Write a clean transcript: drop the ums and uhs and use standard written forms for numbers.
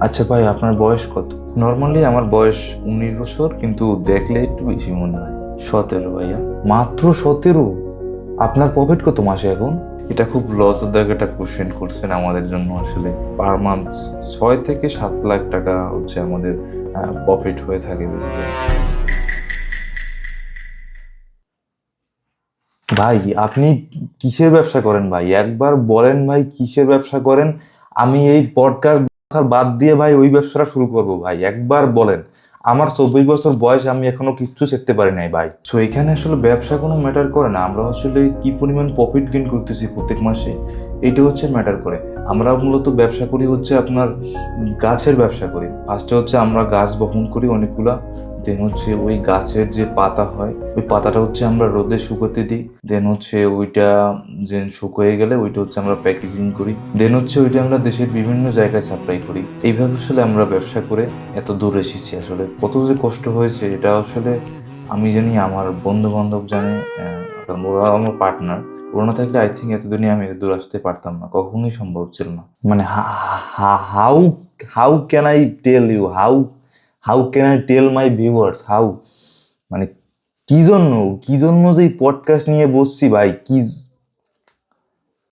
আচ্ছা ভাই, আপনার বয়স কত? নর্মালি আমার বয়স 19 বছর, কিন্তু দেখলে একটু বেশি মনে হয়। 17 ভাইয়া। মাত্র 17? আপনার প্রফিট কত মাসে এখন? এটা খুব লসদায়ক একটা কোশ্চেন করছেন আমাদের জন্য। আসলে পার মান্থ 6 থেকে 7 লাখ টাকা হচ্ছে আমাদের প্রফিট হয়ে থাকে বেসিক্যালি। ভাই, আপনি কিসের ব্যবসা করেন ভাই? একবার বলেন ভাই, কিসের ব্যবসা করেন? আমি এই পডকাস্ট বাদ দিয়ে ভাই ওই ব্যবসাটা শুরু করব ভাই। একবার বলেন। আমার 24 বছর বয়স, আমি এখনো কিচ্ছু শিখতে পারি নাই ভাই। তো এখানে আসলে ব্যবসা কোনো ম্যাটার করে না, আমরা আসলে কি পরিমাণ প্রফিট গেইন করতেছি প্রত্যেক মাসে, এটা হচ্ছে ম্যাটার করে। আমরা মূলত ব্যবসা করি হচ্ছে আপনার গাছের ব্যবসা করি। ফার্স্টে হচ্ছে আমরা গাছ বপন করি অনেকগুলা। দেন হচ্ছে ওই গাছের যে পাতা হয়, ওই পাতাটা হচ্ছে আমরা রোদে শুকোতে দিই। দেন হচ্ছে ওইটা যে শুকিয়ে গেলে ওইটা হচ্ছে আমরা প্যাকেজিং করি। দেন হচ্ছে ওইটা আমরা দেশের বিভিন্ন জায়গায় সাপ্লাই করি। এইভাবে আসলে আমরা ব্যবসা করে এত দূর এসেছি। আসলে কত যে কষ্ট হয়েছে এটা আসলে আমি জানি, আমার বন্ধু বান্ধব জানে, কারণ ওরা আমার পার্টনার। ওরা না থাকলে আই থিঙ্ক এতদিনে আমি এত দূর আসতে পারতাম না, কখনোই সম্ভব ছিল না। মানে how how can I tell you, how how can I tell my viewers, how, মানে কি জন্য যে এই পডকাস্ট নিয়ে বসছি ভাই, কি